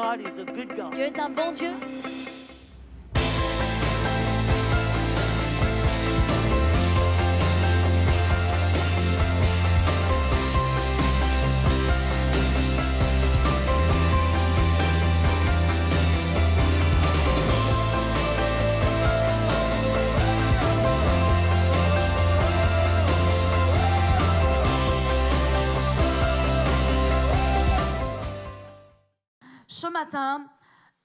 God is a good God. Dieu est un bon Dieu. Ce matin,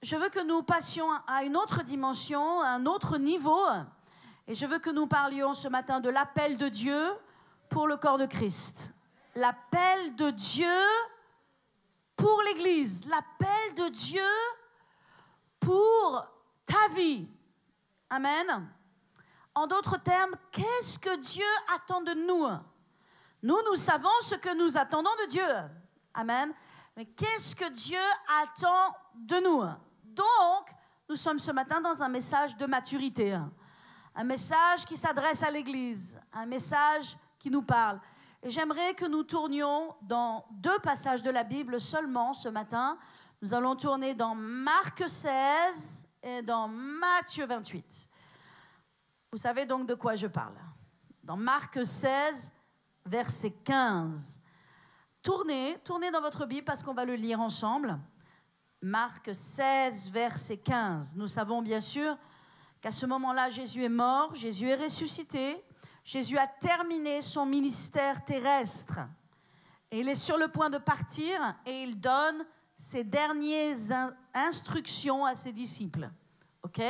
je veux que nous passions à une autre dimension, à un autre niveau. Et je veux que nous parlions ce matin de l'appel de Dieu pour le corps de Christ. L'appel de Dieu pour l'Église. L'appel de Dieu pour ta vie. Amen. En d'autres termes, qu'est-ce que Dieu attend de nous? Nous savons ce que nous attendons de Dieu. Amen. Mais qu'est-ce que Dieu attend de nous? Donc, nous sommes ce matin dans un message de maturité. Un message qui s'adresse à l'Église. Un message qui nous parle. Et j'aimerais que nous tournions dans 2 passages de la Bible seulement ce matin. Nous allons tourner dans Marc 16 et dans Matthieu 28. Vous savez donc de quoi je parle. Dans Marc 16, verset 15. Tournez dans votre Bible parce qu'on va le lire ensemble. Marc 16, verset 15. Nous savons bien sûr qu'à ce moment-là, Jésus est mort, Jésus est ressuscité, Jésus a terminé son ministère terrestre. Et il est sur le point de partir et il donne ses dernières instructions à ses disciples. Ok ?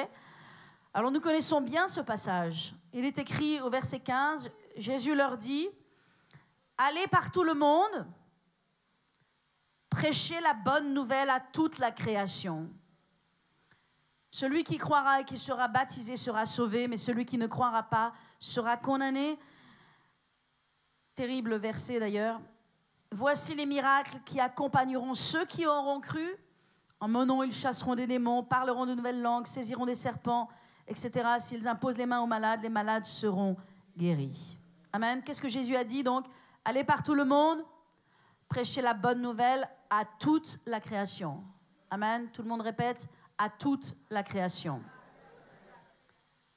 Alors nous connaissons bien ce passage. Il est écrit au verset 15, Jésus leur dit, « Allez par tout le monde » prêchez la bonne nouvelle à toute la création. Celui qui croira et qui sera baptisé sera sauvé, mais celui qui ne croira pas sera condamné. Terrible verset d'ailleurs. Voici les miracles qui accompagneront ceux qui auront cru. En mon nom, ils chasseront des démons, parleront de nouvelles langues, saisiront des serpents, etc. S'ils imposent les mains aux malades, les malades seront guéris. Amen. Qu'est-ce que Jésus a dit donc? Allez par tout le monde, prêchez la bonne nouvelle à toute la création. Amen. Tout le monde répète, à toute la création.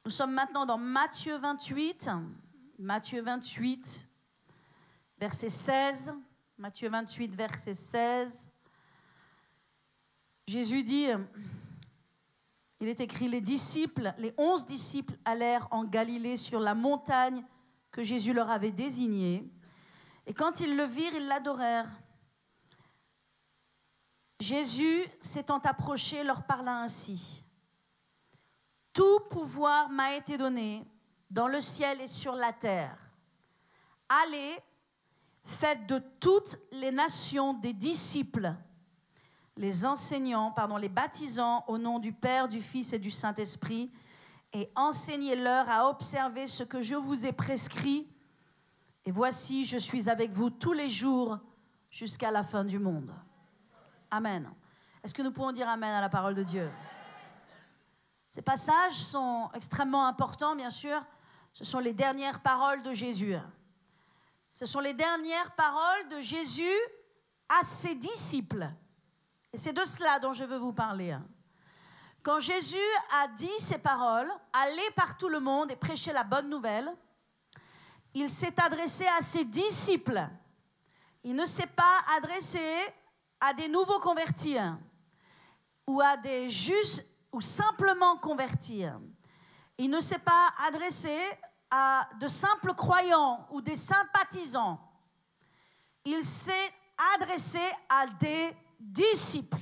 Nous sommes maintenant dans Matthieu 28. Matthieu 28, verset 16. Matthieu 28, verset 16. Jésus dit, il est écrit, les 11 disciples allèrent en Galilée sur la montagne que Jésus leur avait désignée. Et quand ils le virent, ils l'adorèrent. Jésus, s'étant approché, leur parla ainsi. « Tout pouvoir m'a été donné dans le ciel et sur la terre. Allez, faites de toutes les nations des disciples, les baptisant au nom du Père, du Fils et du Saint-Esprit, et enseignez-leur à observer ce que je vous ai prescrit. Et voici, je suis avec vous tous les jours jusqu'à la fin du monde. » Amen. Est-ce que nous pouvons dire Amen à la parole de Dieu? Ces passages sont extrêmement importants, bien sûr. Ce sont les dernières paroles de Jésus. Ce sont les dernières paroles de Jésus à ses disciples. Et c'est de cela dont je veux vous parler. Quand Jésus a dit ces paroles, « Allez par tout le monde et prêchez la bonne nouvelle », il s'est adressé à ses disciples. Il ne s'est pas adressé à des nouveaux convertis ou à des justes ou simplement convertis. Il ne s'est pas adressé à de simples croyants ou des sympathisants. Il s'est adressé à des disciples.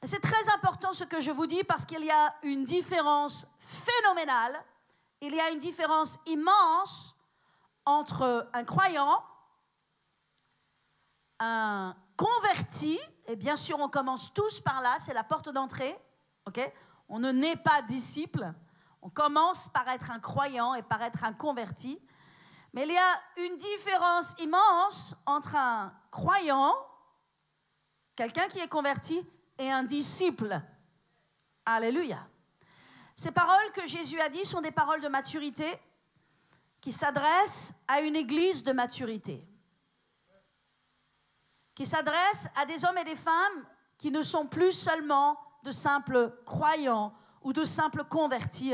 Et c'est très important ce que je vous dis parce qu'il y a une différence phénoménale, il y a une différence immense entre un croyant, un converti, et bien sûr on commence tous par là, c'est la porte d'entrée, okay? On ne naît pas disciple, on commence par être un croyant et par être un converti, mais il y a une différence immense entre un croyant, quelqu'un qui est converti, et un disciple. Alléluia. Ces paroles que Jésus a dites sont des paroles de maturité qui s'adressent à une église de maturité. qui s'adresse à des hommes et des femmes qui ne sont plus seulement de simples croyants ou de simples convertis,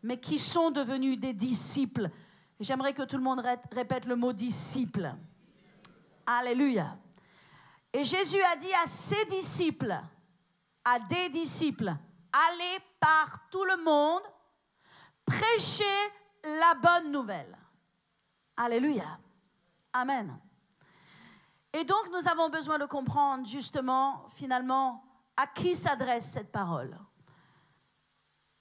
mais qui sont devenus des disciples. Et j'aimerais que tout le monde répète le mot disciple. Alléluia. Et Jésus a dit à ses disciples, à des disciples, allez par tout le monde, prêchez la bonne nouvelle. Alléluia. Amen. Et donc, nous avons besoin de comprendre justement, finalement, à qui s'adresse cette parole.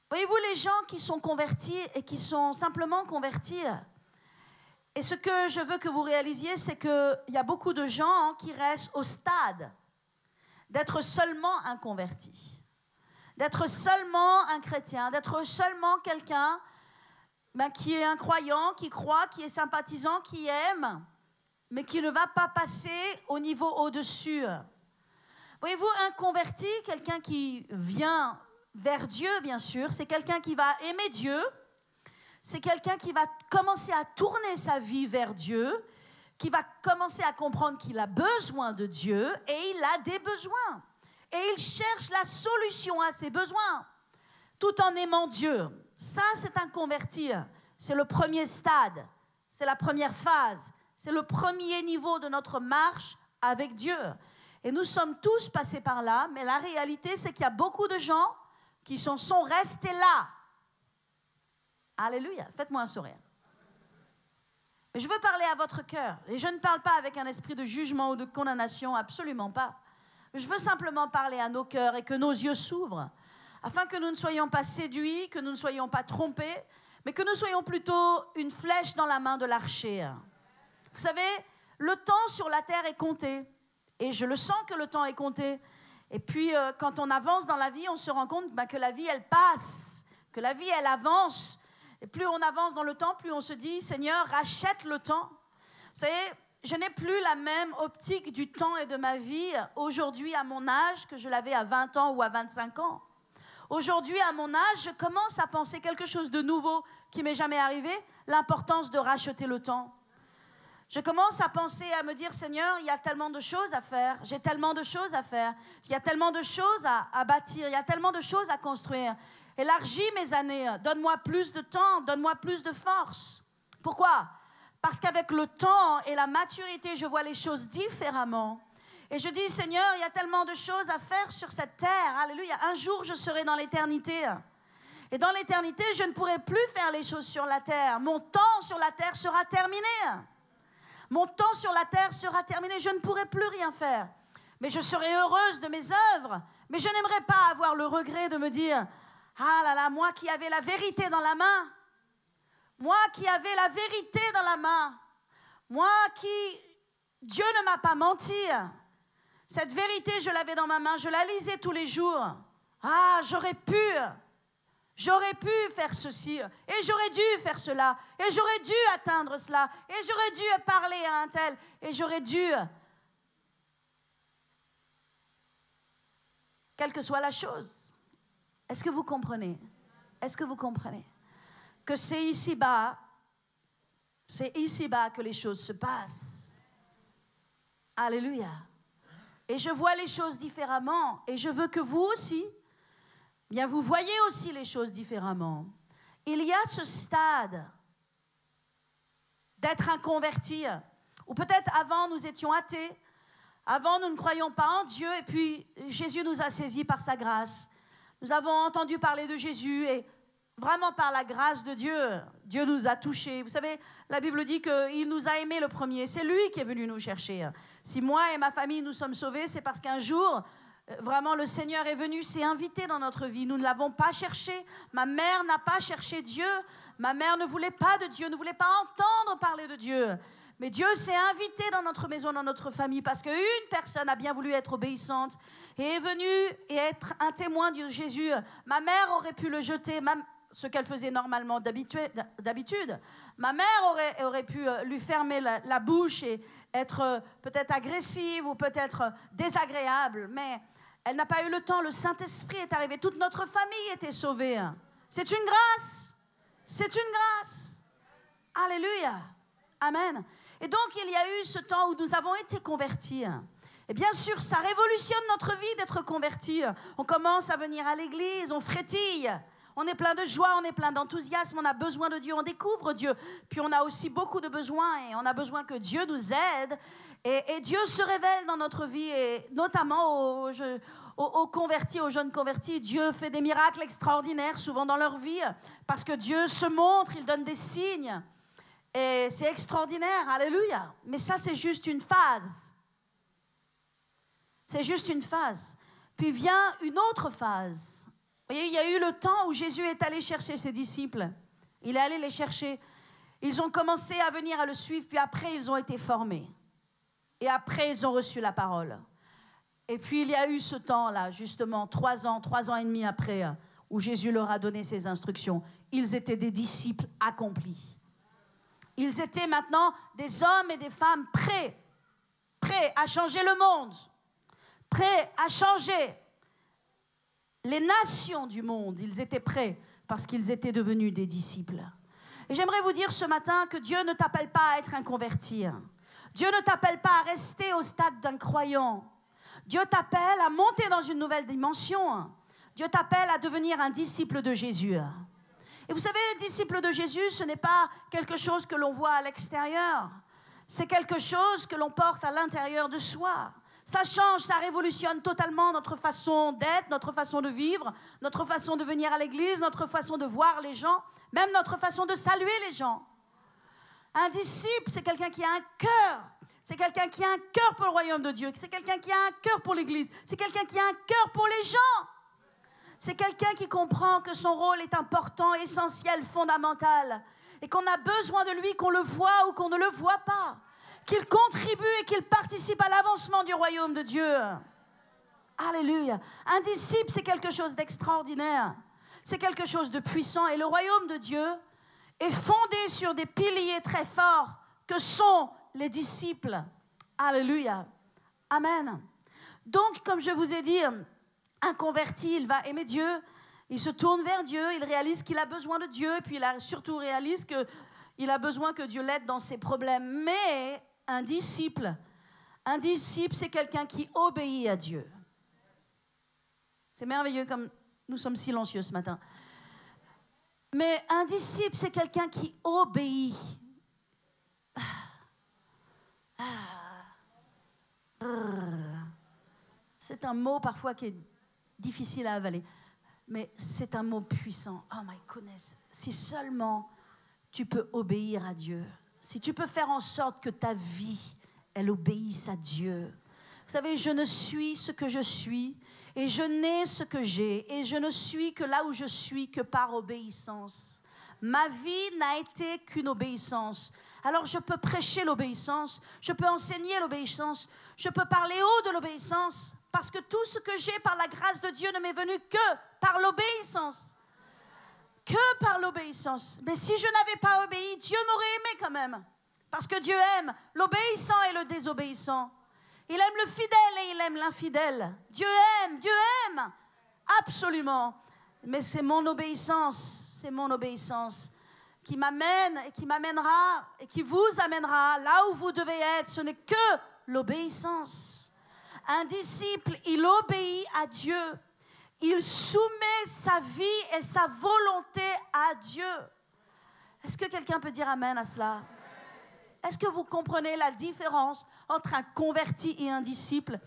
Voyez-vous, les gens qui sont convertis et qui sont simplement convertis, et ce que je veux que vous réalisiez, c'est qu'il y a beaucoup de gens qui restent au stade d'être seulement un converti, d'être seulement un chrétien, d'être seulement quelqu'un qui est un croyant, qui croit, qui est sympathisant, qui aime, mais qui ne va pas passer au niveau au-dessus. Voyez-vous, un converti, quelqu'un qui vient vers Dieu, bien sûr, c'est quelqu'un qui va aimer Dieu, c'est quelqu'un qui va commencer à tourner sa vie vers Dieu, qui va commencer à comprendre qu'il a besoin de Dieu et il a des besoins. Et il cherche la solution à ses besoins, tout en aimant Dieu. Ça, c'est un converti. C'est le premier stade, c'est la première phase, c'est le premier niveau de notre marche avec Dieu. Et nous sommes tous passés par là, mais la réalité, c'est qu'il y a beaucoup de gens qui sont restés là. Alléluia, faites-moi un sourire. Mais je veux parler à votre cœur. Et je ne parle pas avec un esprit de jugement ou de condamnation, absolument pas. Je veux simplement parler à nos cœurs et que nos yeux s'ouvrent, afin que nous ne soyons pas séduits, que nous ne soyons pas trompés, mais que nous soyons plutôt une flèche dans la main de l'archer. Vous savez, le temps sur la terre est compté. Et je le sens que le temps est compté. Et puis, quand on avance dans la vie, on se rend compte que la vie, elle passe, que la vie, elle avance. Et plus on avance dans le temps, plus on se dit, Seigneur, rachète le temps. Vous savez, je n'ai plus la même optique du temps et de ma vie aujourd'hui à mon âge que je l'avais à 20 ans ou à 25 ans. Aujourd'hui, à mon âge, je commence à penser quelque chose de nouveau qui m'est jamais arrivé, l'importance de racheter le temps. Je commence à penser, à me dire, Seigneur, il y a tellement de choses à faire, j'ai tellement de choses à faire, il y a tellement de choses à bâtir, il y a tellement de choses à construire. Élargis mes années, donne-moi plus de temps, donne-moi plus de force. Pourquoi? Parce qu'avec le temps et la maturité, je vois les choses différemment. Et je dis, Seigneur, il y a tellement de choses à faire sur cette terre. Alléluia. Un jour, je serai dans l'éternité. Et dans l'éternité, je ne pourrai plus faire les choses sur la terre. Mon temps sur la terre sera terminé. Mon temps sur la terre sera terminé. Je ne pourrai plus rien faire. Mais je serai heureuse de mes œuvres. Mais je n'aimerais pas avoir le regret de me dire, ah là là, moi qui avais la vérité dans la main. Moi qui avais la vérité dans la main. Moi qui, Dieu ne m'a pas menti. Cette vérité, je l'avais dans ma main, je la lisais tous les jours. Ah, j'aurais pu faire ceci, et j'aurais dû faire cela, et j'aurais dû atteindre cela, et j'aurais dû parler à un tel, et j'aurais dû... Quelle que soit la chose. Est-ce que vous comprenez? Est-ce que vous comprenez? Que c'est ici-bas que les choses se passent. Alléluia. Et je vois les choses différemment. Et je veux que vous aussi, bien vous voyez aussi les choses différemment. Il y a ce stade d'être un converti. Ou peut-être avant nous étions athées. Avant nous ne croyions pas en Dieu. Et puis Jésus nous a saisis par sa grâce. Nous avons entendu parler de Jésus et vraiment par la grâce de Dieu, Dieu nous a touchés. Vous savez, la Bible dit qu'il nous a aimés le premier. C'est lui qui est venu nous chercher. Si moi et ma famille nous sommes sauvés, c'est parce qu'un jour, vraiment le Seigneur est venu, s'est invité dans notre vie. Nous ne l'avons pas cherché. Ma mère n'a pas cherché Dieu. Ma mère ne voulait pas de Dieu, ne voulait pas entendre parler de Dieu. Mais Dieu s'est invité dans notre maison, dans notre famille, parce qu'une personne a bien voulu être obéissante et est venue et être un témoin de Jésus. Ma mère aurait pu le jeter, ce qu'elle faisait normalement d'habitude. Ma mère aurait pu lui fermer la bouche et être peut-être agressive ou peut-être désagréable, mais elle n'a pas eu le temps. Le Saint-Esprit est arrivé. Toute notre famille était sauvée. C'est une grâce. C'est une grâce. Alléluia. Amen. Et donc, il y a eu ce temps où nous avons été convertis. Et bien sûr, ça révolutionne notre vie d'être converti. On commence à venir à l'église, on frétille. On est plein de joie, on est plein d'enthousiasme, on a besoin de Dieu, on découvre Dieu. Puis on a aussi beaucoup de besoins et on a besoin que Dieu nous aide. Et Dieu se révèle dans notre vie, et notamment aux convertis, aux jeunes convertis. Dieu fait des miracles extraordinaires souvent dans leur vie parce que Dieu se montre, il donne des signes. Et c'est extraordinaire, alléluia. Mais ça, c'est juste une phase. C'est juste une phase. Puis vient une autre phase. Vous voyez, il y a eu le temps où Jésus est allé chercher ses disciples. Il est allé les chercher. Ils ont commencé à venir à le suivre, puis après, ils ont été formés. Et après, ils ont reçu la parole. Et puis, il y a eu ce temps-là, justement, 3 ans et demi après, où Jésus leur a donné ses instructions. Ils étaient des disciples accomplis. Ils étaient maintenant des hommes et des femmes prêts à changer le monde, prêts à changer les nations du monde. Ils étaient prêts parce qu'ils étaient devenus des disciples. Et j'aimerais vous dire ce matin que Dieu ne t'appelle pas à être un converti. Dieu ne t'appelle pas à rester au stade d'un croyant. Dieu t'appelle à monter dans une nouvelle dimension. Dieu t'appelle à devenir un disciple de Jésus. Et vous savez, disciple de Jésus, ce n'est pas quelque chose que l'on voit à l'extérieur. C'est quelque chose que l'on porte à l'intérieur de soi. Ça change, ça révolutionne totalement notre façon d'être, notre façon de vivre, notre façon de venir à l'église, notre façon de voir les gens, même notre façon de saluer les gens. Un disciple, c'est quelqu'un qui a un cœur. C'est quelqu'un qui a un cœur pour le royaume de Dieu. C'est quelqu'un qui a un cœur pour l'église. C'est quelqu'un qui a un cœur pour les gens. C'est quelqu'un qui comprend que son rôle est important, essentiel, fondamental. Et qu'on a besoin de lui, qu'on le voit ou qu'on ne le voit pas. Qu'il contribue et qu'il participe à l'avancement du royaume de Dieu. Alléluia. Un disciple, c'est quelque chose d'extraordinaire. C'est quelque chose de puissant. Et le royaume de Dieu est fondé sur des piliers très forts que sont les disciples. Alléluia. Amen. Donc, comme je vous ai dit, un converti, il va aimer Dieu, il se tourne vers Dieu, il réalise qu'il a besoin de Dieu, et puis il surtout réalise qu'il a besoin que Dieu l'aide dans ses problèmes. Mais un disciple, c'est quelqu'un qui obéit à Dieu. C'est merveilleux comme nous sommes silencieux ce matin. Mais un disciple, c'est quelqu'un qui obéit. C'est un mot parfois qui est difficile à avaler, mais c'est un mot puissant. Oh my goodness, si seulement tu peux obéir à Dieu, si tu peux faire en sorte que ta vie, elle obéisse à Dieu. Vous savez, je ne suis ce que je suis, et je n'ai ce que j'ai, et je ne suis que là où je suis que par obéissance. Ma vie n'a été qu'une obéissance. Alors je peux prêcher l'obéissance, je peux enseigner l'obéissance, je peux parler haut de l'obéissance, parce que tout ce que j'ai par la grâce de Dieu ne m'est venu que par l'obéissance. Que par l'obéissance. Mais si je n'avais pas obéi, Dieu m'aurait aimé quand même. Parce que Dieu aime l'obéissant et le désobéissant. Il aime le fidèle et il aime l'infidèle. Dieu aime, absolument. Mais c'est mon obéissance qui m'amène et qui m'amènera et qui vous amènera là où vous devez être. Ce n'est que l'obéissance. Un disciple, il obéit à Dieu. Il soumet sa vie et sa volonté à Dieu. Est-ce que quelqu'un peut dire amen à cela? Est-ce que vous comprenez la différence entre un converti et un disciple?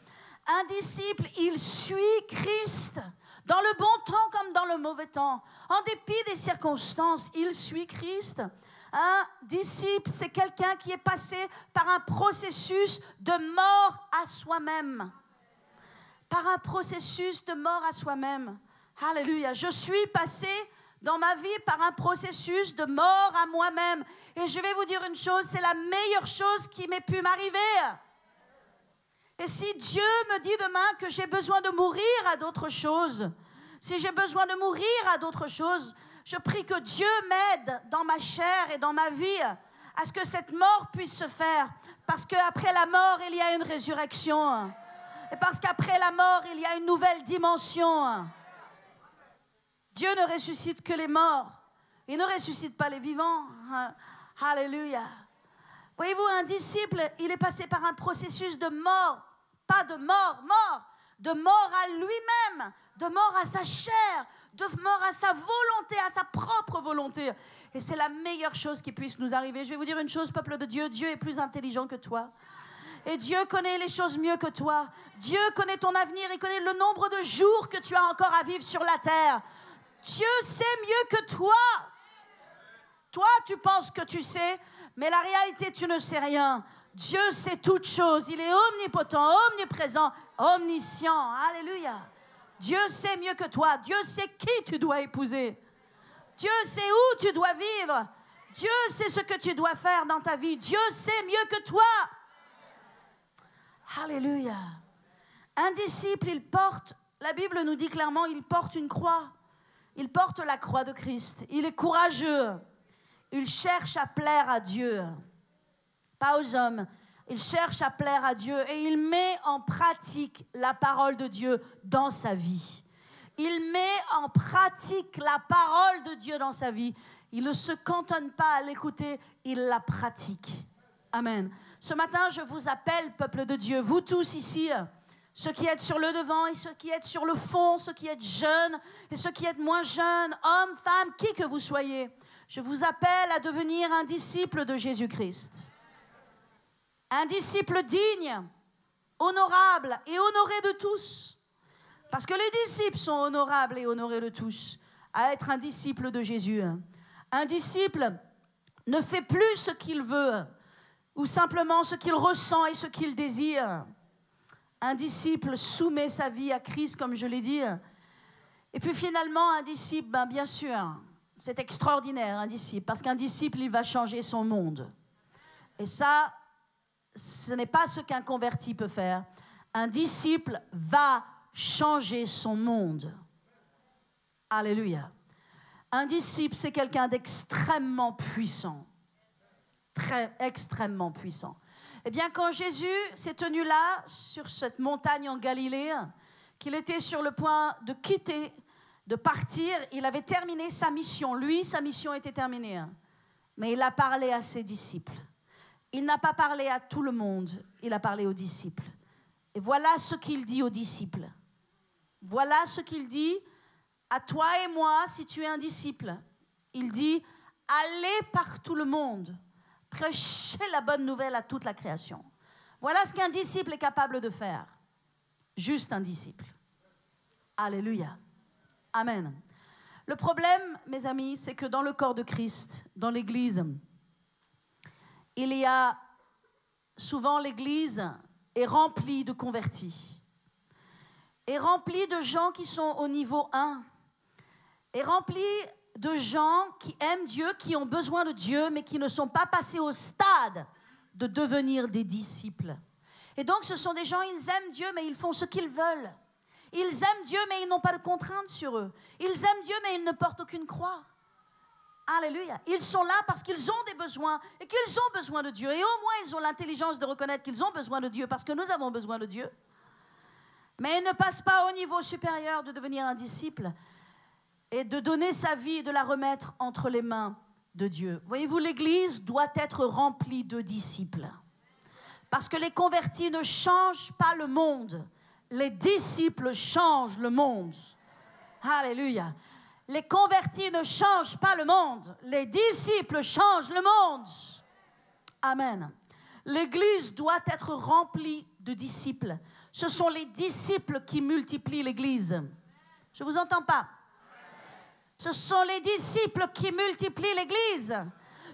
Un disciple, il suit Christ. Dans le bon temps comme dans le mauvais temps. En dépit des circonstances, il suit Christ. Un disciple, c'est quelqu'un qui est passé par un processus de mort à soi-même. Par un processus de mort à soi-même. Alléluia. Je suis passé dans ma vie par un processus de mort à moi-même. Et je vais vous dire une chose, c'est la meilleure chose qui m'ait pu m'arriver. Et si Dieu me dit demain que j'ai besoin de mourir à d'autres choses, si j'ai besoin de mourir à d'autres choses, je prie que Dieu m'aide dans ma chair et dans ma vie à ce que cette mort puisse se faire. Parce qu'après la mort, il y a une résurrection. Et parce qu'après la mort, il y a une nouvelle dimension. Dieu ne ressuscite que les morts. Il ne ressuscite pas les vivants. Alléluia. Voyez-vous, un disciple, il est passé par un processus de mort pas de mort à lui-même, de mort à sa chair, de mort à sa volonté, à sa propre volonté. Et c'est la meilleure chose qui puisse nous arriver. Je vais vous dire une chose, peuple de Dieu, Dieu est plus intelligent que toi. Et Dieu connaît les choses mieux que toi. Dieu connaît ton avenir, il connaît le nombre de jours que tu as encore à vivre sur la terre. Dieu sait mieux que toi. Toi, tu penses que tu sais, mais la réalité, tu ne sais rien. Dieu sait toutes choses. Il est omnipotent, omniprésent, omniscient. Alléluia. Dieu sait mieux que toi. Dieu sait qui tu dois épouser. Dieu sait où tu dois vivre. Dieu sait ce que tu dois faire dans ta vie. Dieu sait mieux que toi. Alléluia. Un disciple, il porte, la Bible nous dit clairement, il porte une croix. Il porte la croix de Christ. Il est courageux. Il cherche à plaire à Dieu. Pas aux hommes. Il cherche à plaire à Dieu et il met en pratique la parole de Dieu dans sa vie. Il met en pratique la parole de Dieu dans sa vie. Il ne se cantonne pas à l'écouter, il la pratique. Amen. Ce matin, je vous appelle, peuple de Dieu, vous tous ici, ceux qui êtes sur le devant et ceux qui êtes sur le fond, ceux qui êtes jeunes et ceux qui êtes moins jeunes, hommes, femmes, qui que vous soyez, je vous appelle à devenir un disciple de Jésus-Christ. Un disciple digne, honorable et honoré de tous. Parce que les disciples sont honorables et honorés de tous. À être un disciple de Jésus. Un disciple ne fait plus ce qu'il veut ou simplement ce qu'il ressent et ce qu'il désire. Un disciple soumet sa vie à Christ, comme je l'ai dit. Et puis finalement, un disciple, bien sûr, c'est extraordinaire, un disciple. Parce qu'un disciple, il va changer son monde. Et ça, ce n'est pas ce qu'un converti peut faire. Un disciple va changer son monde. Alléluia. Un disciple, c'est quelqu'un d'extrêmement puissant. Extrêmement puissant. Eh bien, quand Jésus s'est tenu là, sur cette montagne en Galilée, qu'il était sur le point de quitter, de partir, il avait terminé sa mission. Lui, sa mission était terminée. Mais il a parlé à ses disciples. Il n'a pas parlé à tout le monde, il a parlé aux disciples. Et voilà ce qu'il dit aux disciples. Voilà ce qu'il dit à toi et moi si tu es un disciple. Il dit, allez par tout le monde, prêchez la bonne nouvelle à toute la création. Voilà ce qu'un disciple est capable de faire. Juste un disciple. Alléluia. Amen. Le problème, mes amis, c'est que dans le corps de Christ, dans l'Église, il y a souvent l'Église est remplie de convertis, est remplie de gens qui sont au niveau 1, est remplie de gens qui aiment Dieu, qui ont besoin de Dieu, mais qui ne sont pas passés au stade de devenir des disciples. Et donc ce sont des gens, ils aiment Dieu, mais ils font ce qu'ils veulent. Ils aiment Dieu, mais ils n'ont pas de contraintes sur eux. Ils aiment Dieu, mais ils ne portent aucune croix. Alléluia. Ils sont là parce qu'ils ont des besoins et qu'ils ont besoin de Dieu. Et au moins, ils ont l'intelligence de reconnaître qu'ils ont besoin de Dieu parce que nous avons besoin de Dieu. Mais ils ne passent pas au niveau supérieur de devenir un disciple et de donner sa vie et de la remettre entre les mains de Dieu. Voyez-vous, l'Église doit être remplie de disciples. Parce que les convertis ne changent pas le monde. Les disciples changent le monde. Alléluia. Les convertis ne changent pas le monde. Les disciples changent le monde. Amen. L'Église doit être remplie de disciples. Ce sont les disciples qui multiplient l'Église. Je ne vous entends pas. Ce sont les disciples qui multiplient l'Église.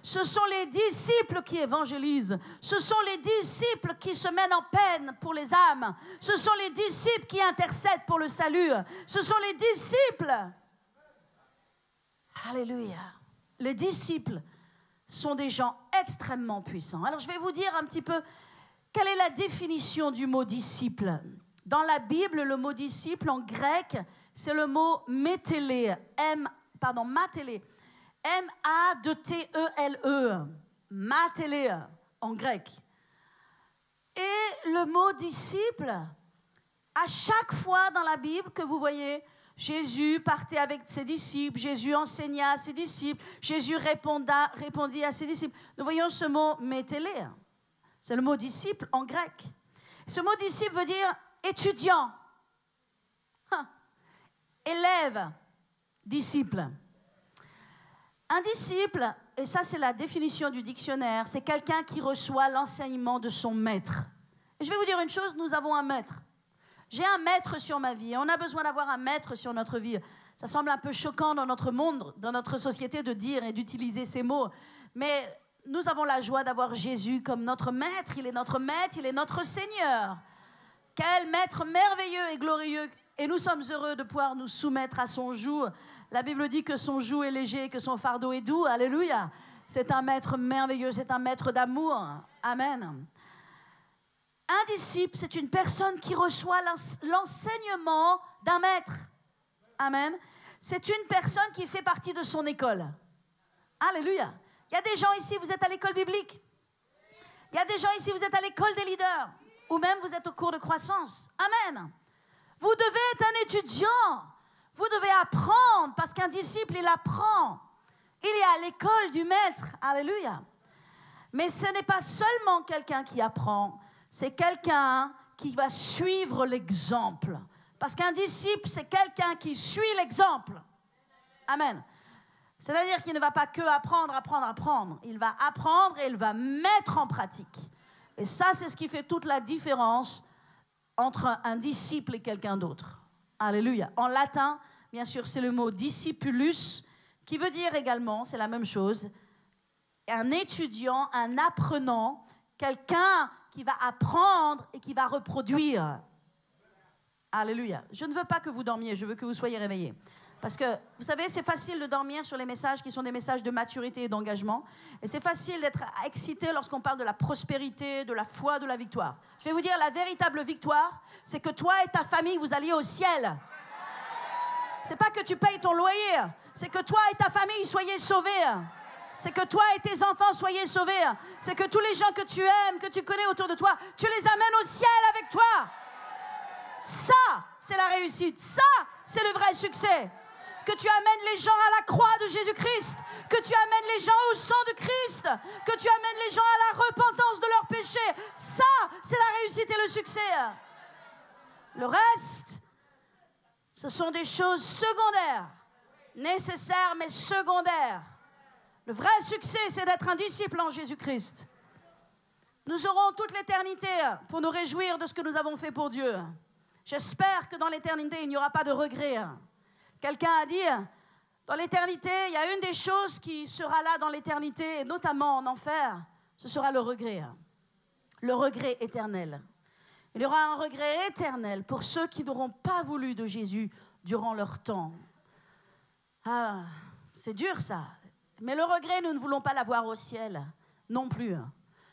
Ce sont les disciples qui évangélisent. Ce sont les disciples qui se mènent en peine pour les âmes. Ce sont les disciples qui intercèdent pour le salut. Ce sont les disciples. Alléluia. Les disciples sont des gens extrêmement puissants. Alors je vais vous dire un petit peu quelle est la définition du mot disciple. Dans la Bible, le mot disciple en grec, c'est le mot métélé, matélé, M-A-T-E-L-E, matélé en grec. Et le mot disciple, à chaque fois dans la Bible que vous voyez, Jésus partait avec ses disciples, Jésus enseigna à ses disciples, Jésus répondit à ses disciples. Nous voyons ce mot métélé, c'est le mot disciple en grec. Ce mot disciple veut dire étudiant, élève, disciple. Un disciple, et ça c'est la définition du dictionnaire, c'est quelqu'un qui reçoit l'enseignement de son maître. Et je vais vous dire une chose, nous avons un maître. J'ai un maître sur ma vie, et on a besoin d'avoir un maître sur notre vie. Ça semble un peu choquant dans notre monde, dans notre société de dire et d'utiliser ces mots, mais nous avons la joie d'avoir Jésus comme notre maître. Il est notre maître, il est notre Seigneur. Quel maître merveilleux et glorieux. Et nous sommes heureux de pouvoir nous soumettre à son joug. La Bible dit que son joug est léger, que son fardeau est doux. Alléluia. C'est un maître merveilleux, c'est un maître d'amour. Amen. Un disciple, c'est une personne qui reçoit l'enseignement d'un maître. Amen. C'est une personne qui fait partie de son école. Alléluia. Il y a des gens ici, vous êtes à l'école biblique. Il y a des gens ici, vous êtes à l'école des leaders. Ou même vous êtes au cours de croissance. Amen. Vous devez être un étudiant. Vous devez apprendre, parce qu'un disciple, il apprend. Il est à l'école du maître. Alléluia. Mais ce n'est pas seulement quelqu'un qui apprend, c'est quelqu'un qui va suivre l'exemple. Parce qu'un disciple, c'est quelqu'un qui suit l'exemple. Amen. C'est-à-dire qu'il ne va pas que apprendre. Il va apprendre et il va mettre en pratique. Et ça, c'est ce qui fait toute la différence entre un disciple et quelqu'un d'autre. Alléluia. En latin, bien sûr, c'est le mot discipulus, qui veut dire également, c'est la même chose, un étudiant, un apprenant, quelqu'un qui va apprendre et qui va reproduire. Alléluia. Je ne veux pas que vous dormiez, je veux que vous soyez réveillés. Parce que, vous savez, c'est facile de dormir sur les messages qui sont des messages de maturité et d'engagement. Et c'est facile d'être excité lorsqu'on parle de la prospérité, de la foi, de la victoire. Je vais vous dire, la véritable victoire, c'est que toi et ta famille, vous alliez au ciel. C'est pas que tu payes ton loyer, c'est que toi et ta famille soyez sauvés. C'est que toi et tes enfants soyez sauvés. C'est que tous les gens que tu aimes, que tu connais autour de toi, tu les amènes au ciel avec toi. Ça, c'est la réussite. Ça, c'est le vrai succès. Que tu amènes les gens à la croix de Jésus-Christ, que tu amènes les gens au sang de Christ, que tu amènes les gens à la repentance de leurs péchés. Ça, c'est la réussite et le succès. Le reste, ce sont des choses secondaires, nécessaires mais secondaires. Le vrai succès, c'est d'être un disciple en Jésus-Christ. Nous aurons toute l'éternité pour nous réjouir de ce que nous avons fait pour Dieu. J'espère que dans l'éternité, il n'y aura pas de regrets. Quelqu'un a dit, dans l'éternité, il y a une des choses qui sera là dans l'éternité, et notamment en enfer, ce sera le regret. Le regret éternel. Il y aura un regret éternel pour ceux qui n'auront pas voulu de Jésus durant leur temps. Ah, c'est dur ça. Mais le regret, nous ne voulons pas l'avoir au ciel non plus.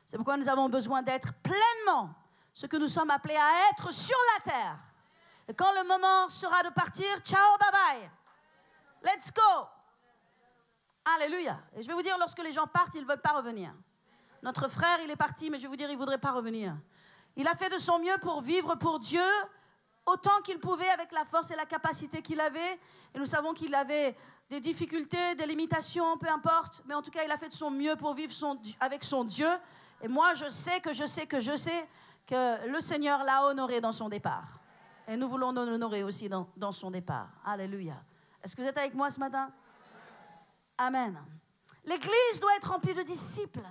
C'est pourquoi nous avons besoin d'être pleinement ce que nous sommes appelés à être sur la terre. Et quand le moment sera de partir, ciao, bye bye. Let's go. Alléluia. Et je vais vous dire, lorsque les gens partent, ils ne veulent pas revenir. Notre frère, il est parti, mais je vais vous dire, il ne voudrait pas revenir. Il a fait de son mieux pour vivre pour Dieu autant qu'il pouvait avec la force et la capacité qu'il avait. Et nous savons qu'il avait des difficultés, des limitations, peu importe. Mais en tout cas, il a fait de son mieux pour vivre avec son Dieu. Et moi, je sais que le Seigneur l'a honoré dans son départ. Et nous voulons l'honorer aussi dans son départ. Alléluia. Est-ce que vous êtes avec moi ce matin? Amen. L'Église doit être remplie de disciples.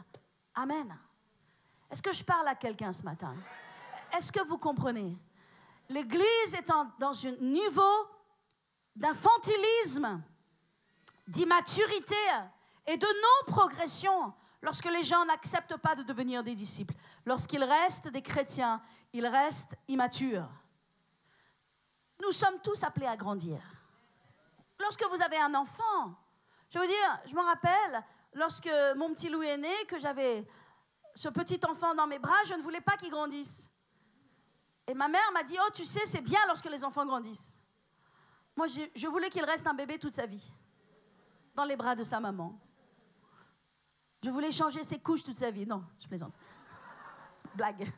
Amen. Est-ce que je parle à quelqu'un ce matin? Est-ce que vous comprenez? L'Église est dans un niveau d'infantilisme, d'immaturité et de non-progression lorsque les gens n'acceptent pas de devenir des disciples. Lorsqu'ils restent des chrétiens, ils restent immatures. Nous sommes tous appelés à grandir. Lorsque vous avez un enfant, je veux dire, je me rappelle, lorsque mon petit Louis est né, que j'avais ce petit enfant dans mes bras, je ne voulais pas qu'il grandisse. Et ma mère m'a dit, oh, tu sais, c'est bien lorsque les enfants grandissent. Moi, je voulais qu'il reste un bébé toute sa vie, dans les bras de sa maman. Je voulais changer ses couches toute sa vie. Non, je plaisante. Blague.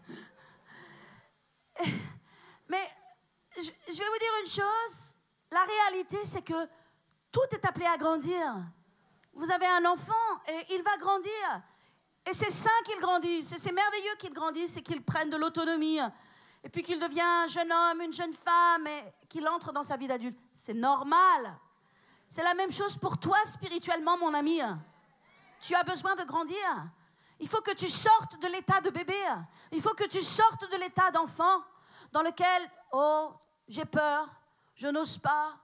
Mais je vais vous dire une chose. La réalité, c'est que tout est appelé à grandir. Vous avez un enfant et il va grandir. Et c'est sain qu'il grandisse. Et c'est merveilleux qu'il grandisse et qu'il prenne de l'autonomie. et puis qu'il devient un jeune homme, une jeune femme, et qu'il entre dans sa vie d'adulte. C'est normal. C'est la même chose pour toi spirituellement, mon ami. Tu as besoin de grandir. Il faut que tu sortes de l'état de bébé. Il faut que tu sortes de l'état d'enfant dans lequel, oh, j'ai peur, je n'ose pas.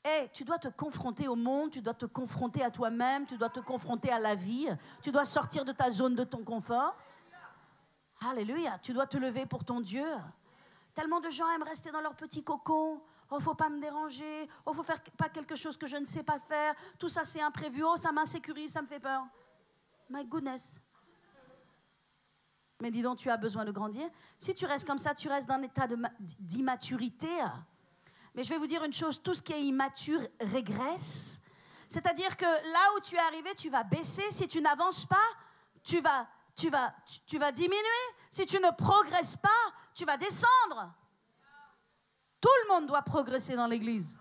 Et tu dois te confronter au monde, tu dois te confronter à toi-même, tu dois te confronter à la vie. Tu dois sortir de ta zone de ton confort. Alléluia, tu dois te lever pour ton Dieu. Tellement de gens aiment rester dans leur petit cocon. Oh, faut pas me déranger. Oh, faut faire pas quelque chose que je ne sais pas faire. Tout ça, c'est imprévu. Oh, ça m'insécurise, ça me fait peur. My goodness. Mais dis donc, tu as besoin de grandir. Si tu restes comme ça, tu restes dans un état d'immaturité. Mais je vais vous dire une chose, tout ce qui est immature régresse. C'est-à-dire que là où tu es arrivé, tu vas baisser. Si tu n'avances pas, tu vas diminuer. Si tu ne progresses pas, tu vas descendre. Tout le monde doit progresser dans l'Église.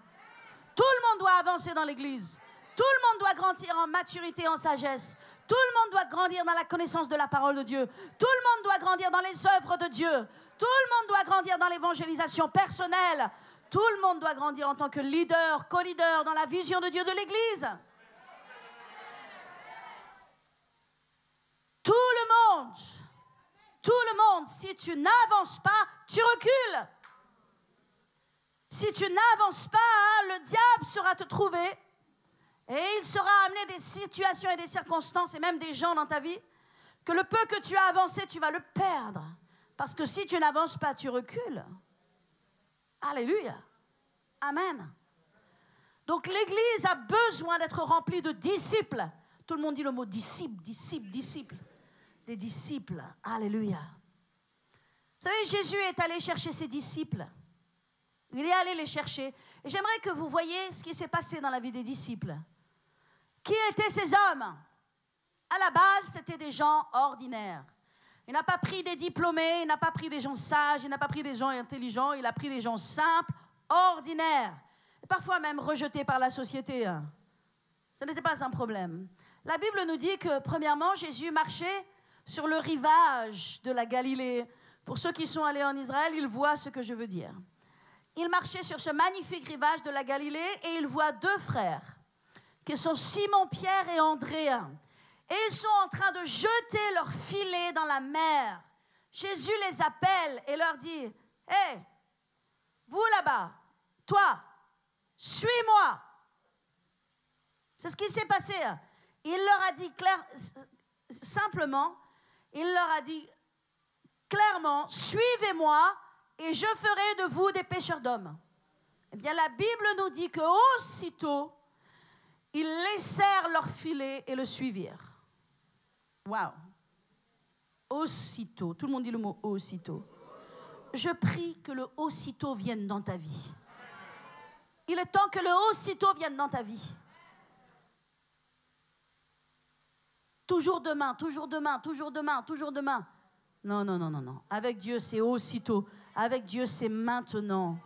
Tout le monde doit avancer dans l'Église. Tout le monde doit grandir en maturité, en sagesse. Tout le monde doit grandir dans la connaissance de la parole de Dieu. Tout le monde doit grandir dans les œuvres de Dieu. Tout le monde doit grandir dans l'évangélisation personnelle. Tout le monde doit grandir en tant que leader, co-leader dans la vision de Dieu de l'Église. Tout le monde, si tu n'avances pas, tu recules. Si tu n'avances pas, le diable sera te trouver et il sera amener des situations et des circonstances et même des gens dans ta vie que le peu que tu as avancé, tu vas le perdre. Parce que si tu n'avances pas, tu recules. Alléluia. Amen. Donc l'Église a besoin d'être remplie de disciples. Tout le monde dit le mot disciple, disciple, disciple. Des disciples. Alléluia. Vous savez, Jésus est allé chercher ses disciples. Il est allé les chercher. Et j'aimerais que vous voyiez ce qui s'est passé dans la vie des disciples. Qui étaient ces hommes? À la base, c'était des gens ordinaires. Il n'a pas pris des diplômés, il n'a pas pris des gens sages, il n'a pas pris des gens intelligents, il a pris des gens simples, ordinaires. Et parfois même rejetés par la société. Ce n'était pas un problème. La Bible nous dit que, premièrement, Jésus marchait sur le rivage de la Galilée. Pour ceux qui sont allés en Israël, ils voient ce que je veux dire. Il marchait sur ce magnifique rivage de la Galilée et il voit deux frères, qui sont Simon, Pierre et André. Et ils sont en train de jeter leur filet dans la mer. Jésus les appelle et leur dit, « Hé, vous là-bas, toi, suis-moi. » C'est ce qui s'est passé. Il leur a dit simplement, il leur a dit clairement, « Suivez-moi et je ferai de vous des pêcheurs d'hommes. » Eh bien, la Bible nous dit qu'aussitôt, ils laissèrent leur filet et le suivirent. Waouh! Aussitôt. Tout le monde dit le mot aussitôt. Je prie que le aussitôt vienne dans ta vie. Il est temps que le aussitôt vienne dans ta vie. Toujours demain, toujours demain, toujours demain, toujours demain. Non, non, non, non, non. Avec Dieu, c'est aussitôt. Avec Dieu, c'est maintenant.